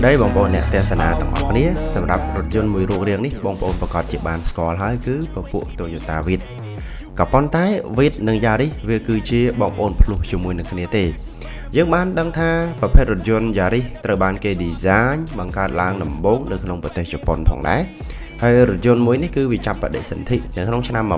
ស្ដីបងប្អូនអ្នកទេសនាទាំងអស់គ្នាសម្រាប់រថយន្តមួយរូបរាងនេះបងប្អូនប្រកាសជាបានស្គាល់ហើយគឺពពួក Toyota Yaris ក៏ប៉ុន្តែ Yaris និង Yaris វាគឺជាបងប្អូនភ្លោះជាមួយនឹងគ្នាទេយើងបានដឹងថាប្រភេទរថយន្ត Yaris ត្រូវបានគេ design បង្កើតឡើងដំបូងនៅក្នុងប្រទេសជប៉ុនផងដែរហើយរថយន្តមួយនេះគឺវាចាប់បដិសន្ធិនៅក្នុងឆ្នាំ1999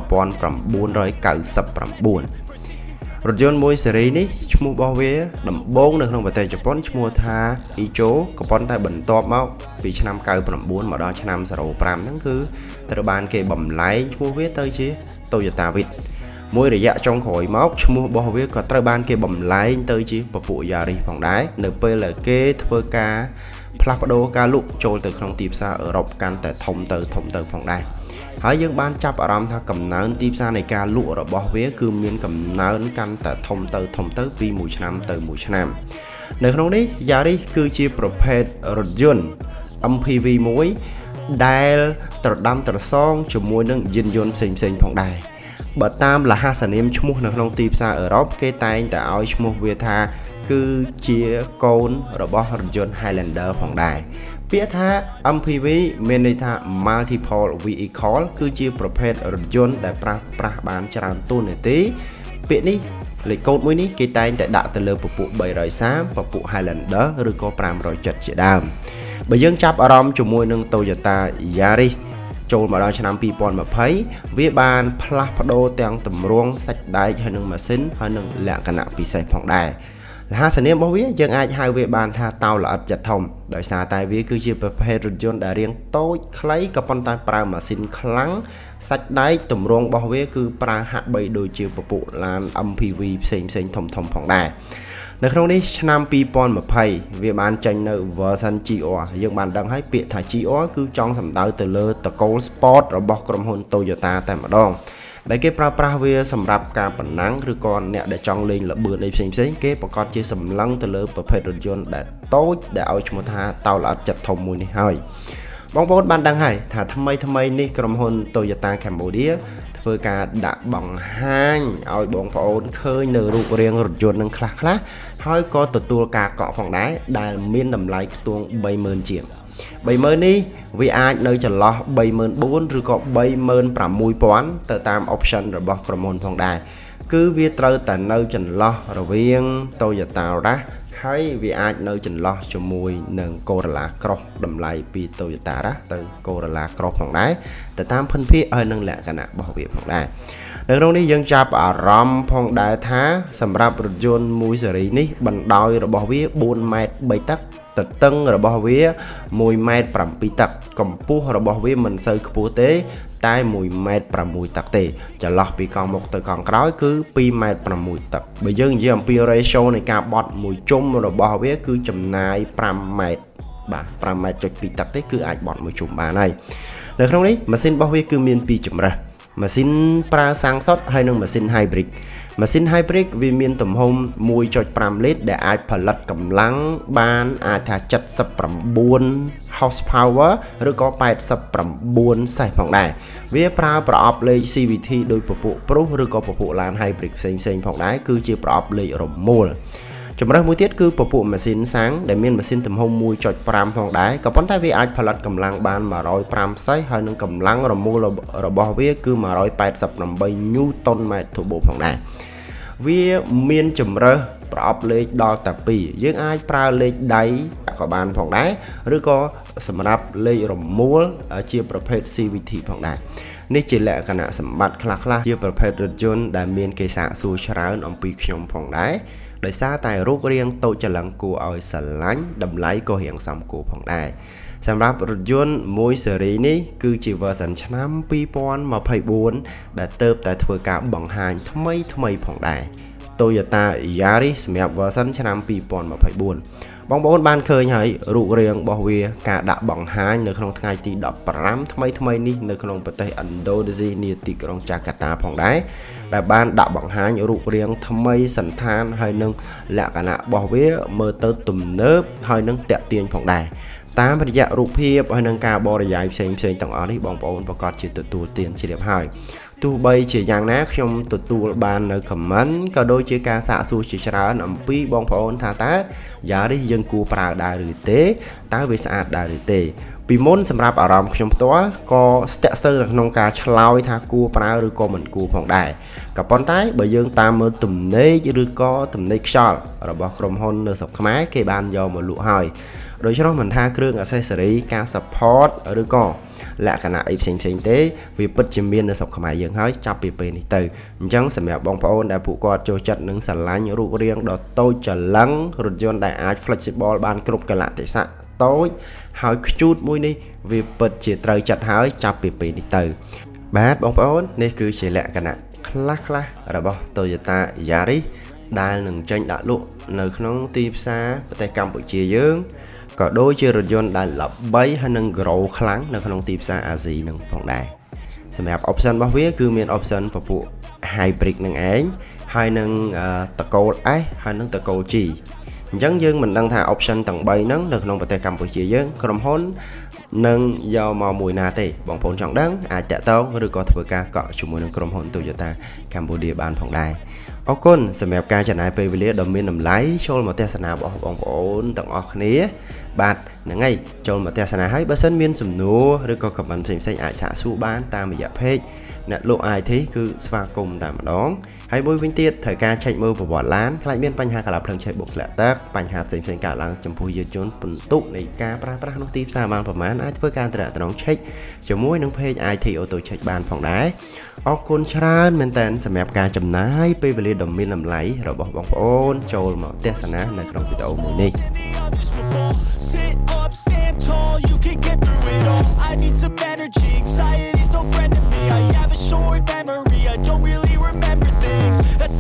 រថយន្តមួយស៊េរីនេះឈ្មោះរបស់វាដំបូងនៅក្នុងប្រទេសជប៉ុនឈ្មោះថា Icho ក៏ប៉ុន្តែបន្ទាប់មកពីឆ្នាំ99មកដល់ឆ្នាំ05ហ្នឹងគឺត្រូវបានគេបំលែងឈ្មោះវាទៅជា Toyota Yaris មួយរយៈចុងក្រោយមកឈ្មោះរបស់វាក៏ត្រូវបានគេបំលែងទៅជាពពួក Yaris ផងដែរនៅពេលដែលគេធ្វើការផ្លាស់ប្ដូរការលក់ចូលទៅក្នុងទីផ្សារអឺរ៉ុបកាន់តែធំទៅផងដែរហើយយើងបានចាប់អារម្មណ៍ថាកំណើនទីផ្សារនៃការលក់របស់វាគឺមានកំណើនកាន់តែធំទៅពីមួយឆ្នាំទៅមួយឆ្នាំនៅក្នុងនេះ Yaris គឺជាប្រភេទរថយន្ត MPV មួយដែលត្រដាំត្រសងជាមួយនឹងយានយន្តផ្សេងផងដែរបើតាមលហាសនាមឈ្មោះនៅក្នុងទីផ្សារអឺរ៉ុបគេតែងតែឲ្យឈ្មោះវាថាគឺជាកូនរបស់រថយន្ត Highlander ផងដែរពាក្យថា MPV មានន័យថា Multiple Vehicle គឺជាប្រភេទរថយន្តដែលប្រាស់បានច្រើនតួនាទីពាក្យនេះលេខកូដមួយនេះគេតែងតែដាក់ទៅលើពពួក330ពពួក Highlander ឬក៏570ជាដើមបើយើងចាប់អារម្មណ៍ជាមួយនឹង Toyota Yaris ចូលមកដល់ឆ្នាំ2020វាបានផ្លាស់ប្ដូរទាំងទម្រង់សាច់ដែកហើយនិងម៉ាស៊ីនហើយនិងលក្ខណៈពិសេសផងដែរលហាសនាមរបស់វាយើងអាចហៅវាបានថាតោល្អិតចិត្តធំដោយសារតែវាគឺជាប្រភេទរថយន្តដែលរាងតូចខ្លីក៏ប៉ុន្តែប្រើម៉ាស៊ីនខ្លាំងសាច់ដែកទម្រង់របស់វាគឺប្រើហាក់បីដូចជាពពួកឡាន MPV ផ្សេងធំផងដែរនៅក្នុងនេះឆ្នាំ2020វាបានចេញនៅ version GR យើងបានដឹងហើយពាក្យថា GR គឺចង់សំដៅទៅលើតកូល Sport របស់ក្រុមហ៊ុន Toyota តែម្ដងដែលគេប្រើប្រាស់វាសម្រាប់ការប្រណាំងឬក៏អ្នកដែលចង់លេងល្បឿនអីផ្សេងគេប្រកាសជាសម្លឹងទៅលើប្រភេទរថយន្តដែលតូចដែលឲ្យឈ្មោះថាតោល្អិតចិត្តធំមួយនេះហើយបងប្អូនបានដឹងហើយថាថ្មីនេះក្រុមហ៊ុន Toyota Cambodia ធ្វើការដាក់បង្ហាញឲ្យបងប្អូនឃើញនៅរូបរាងរថយន្តនឹងខ្លះហើយក៏ទទួលការកក់ផងដែរដែលមានតម្លៃខ្ទង់ 30,000 ជាង 30,000 នេះវាអាចនៅចន្លោះ 34,000 ឬក៏ 36,000 ទៅតាម option របស់ក្រុមហ៊ុនផងដែរគឺវាត្រូវតែនៅចន្លោះរវាង Toyota Yaris ហើយវាអាចនៅចន្លោះជាមួយនឹង Corolla Cross តម្លៃពី Toyota Yaris ទៅ Corolla Cross ផងដែរទៅតាមភិនភាគហើយនឹងលក្ខណៈរបស់វាផងដែរនៅក្នុងនេះយើងចាប់អារម្មណ៍ផងដែរថាសម្រាប់រថយន្តមួយស៊េរីនេះបណ្ដោយរបស់វា 4 ម៉ែត្រ 3 តឹកទទឹងរបស់វា 1 ម៉ែត្រ 7 តឹកកម្ពស់របស់វាមិនសូវខ្ពស់ទេតែ1 ម៉ែត្រ 6 តឹកទេចន្លោះពីកង់មុខទៅកង់ក្រោយគឺ 2 ម៉ែត្រ 6 តឹកបើយើងនិយាយអំពី ratio នៃការបត់មួយជុំរបស់វាគឺចំណាយ 5 ម៉ែត្របាទ5 ម៉ែត្រ 2 តឹកទេគឺអាចបត់មួយជុំបានហើយនៅក្នុងនេះម៉ាស៊ីនរបស់វាគឺមាន2ជម្រើសម៉ាស៊ីនប្រើសាំងសុទ្ធហើយនិងម៉ាស៊ីន hybrid ម៉ាស៊ីន hybrid វាមានទំហំ 1.5 លីត្រដែលអាចផលិតកម្លាំងបានអាចថា79 horsepower ឬក៏89 សេះផងដែរវាប្រើប្រអប់លេខ CVT ដោយពពួកព្រុសឬក៏ពពួកឡាន hybrid ផ្សេងផងដែរគឺជាប្រអប់លេខរមូលជំរើសមួយទៀតគឺពពួកម៉ាស៊ីនសាំងដែលមានម៉ាស៊ីនទំហំ 1.5 ផងដែរក៏ប៉ុន្តែវាអាចផលិតកម្លាំងបាន105សេះហើយនឹងកម្លាំងរមូលរបស់វាគឺ188 Newton meters turbo ផងដែរវាមានជំរើសប្រអប់លេខដល់តែ2យើងអាចប្រើលេខដៃក៏បានផងដែរឬក៏សម្រាប់លេខរមូលជាប្រភេទ CVT ផងដែរនេះជាលក្ខណៈសម្បត្តិខ្លះជាប្រភេទរថយន្តដែលមានគេសាកសួរច្រើនអំពីខ្ញុំផងដែរដោយសារតែរូបរាងតូចច្រឡឹងគួរឲ្យស្រឡាញ់តម្លៃក៏រៀងសមគួរផងដែរសម្រាប់រថយន្តមួយស៊េរីនេះគឺជា version ឆ្នាំ2024ដែលទើបតែធ្វើការបង្ហាញថ្មីផងដែរ Toyota Yaris សម្រាប់ version ឆ្នាំ2024បងប្អូនបានឃើញហើយរូបរាងរបស់វាការដាក់បង្ហាញនៅក្នុងថ្ងៃទី15ថ្មីនេះនៅក្នុងប្រទេសឥណ្ឌូនេស៊ីនាទីក្រុងចាកាតាផងដែរដែលបានដាក់បង្ហាញរូបរាងថ្មីសន្តានហើយនឹងលក្ខណៈរបស់វាមើលទៅទំនើបហើយនឹងតាក់ទាញផងដែរតាមរយៈរូបភាពហើយនឹងការបរិយាយផ្សេងទាំងអស់នេះបងប្អូនប្រកាសជាទទួលទានជ្រាបហើយ ទោះបីជាយ៉ាងណាខ្ញុំទទួលបាននៅ comment ក៏ដូចជាការសាកសួរជាច្រើនអំពីបងប្អូនថាតើ Yaris យើងគួរប្រើដែរឬទេតើវាស្អាតដែរឬទេពីមុនសម្រាប់អារម្មណ៍ខ្ញុំផ្ទាល់ក៏ស្ទាក់ស្ទើរនៅក្នុងការឆ្លើយថាគួរប្រើឬក៏មិនគួរផងដែរក៏ប៉ុន្តែបើយើងតាមមើលទំនេរឬក៏ទំនេរខ្យល់របស់ក្រុមហ៊ុននៅស្រុកខ្មែរគេបានយកមកលក់ហើយដូច្នោះមិនថាគ្រឿង accessory ការ support ឬក៏លក្ខណៈអីផ្សេងទេវាពិតជាមាននៅស្រុកខ្មែរយើងហើយចាប់ពីពេលនេះទៅអញ្ចឹងសម្រាប់បងប្អូនដែលពួកគាត់ចូលចិត្តនឹងស្រឡាញ់រូបរាងដ៏តូចច្រឡឹងរថយន្តដែលអាច flexible បានគ្រប់កលៈទេសៈតូចហើយខ្ជូតមួយនេះវាពិតជាត្រូវចិត្តហើយចាប់ពីពេលនេះទៅបាទបងប្អូននេះគឺជាលក្ខណៈខ្លះរបស់ Toyota Yaris ដែលនឹងចេញដាក់លក់នៅក្នុងទីផ្សារប្រទេសកម្ពុជាយើងក៏ដូចជារថយន្តដែលល្បីហើយនឹង grow ខ្លាំងនៅក្នុងទីផ្សារអាស៊ីនឹងផងដែរសម្រាប់ option របស់វាគឺមាន option ពពួក hybrid នឹងឯងហើយនឹងតកូល S ហើយនឹងតកូល G អញ្ចឹងយើងមិនដឹងថា option ទាំង3ហ្នឹងនៅក្នុងប្រទេសកម្ពុជាយើងក្រុមហ៊ុននឹងយកមកមួយណាទេបងប្អូនចង់ដឹងអាចតាក់ទងឬក៏ធ្វើការកក់ជាមួយនឹងក្រុមហ៊ុន Toyota Cambodia បានផងដែរអរគុណសម្រាប់ការចំណាយពេលវេលាដ៏មានតម្លៃចូលមកទស្សនារបស់បងប្អូនទាំងអស់គ្នាបាទហ្នឹងហើយចូលមកទស្សនាហើយបើសិនមានសំណួរឬក៏ comment ផ្សេងអាចសាកសួរបានតាមរយៈ page អ្នកលក់ IT គឺស្វាគមន៍តែម្ដងហើយមួយវិញទៀតត្រូវការឆែកមើលប្រវត្តិឡានខ្លាចមានបញ្ហាកាឡាភ្លើងឆេះបុកធ្លាក់ទឹកបញ្ហាផ្សេងកើតឡើងចំពោះយានយន្តពិន្ទុនៃការប្រើប្រាស់ក្នុងទីផ្សារបានប្រមាណអាចធ្វើការត្រាក់ត្រងឆែកជាមួយនឹង page IT-Autocheck បានផងដែរអរគុណច្រើនមែនតើសម្រាប់ការចំណាយពេលវេលាដ៏មានតម្លៃរបស់បងប្អូនចូលមកទស្សនានៅក្នុងវីដេអូមួយនេះ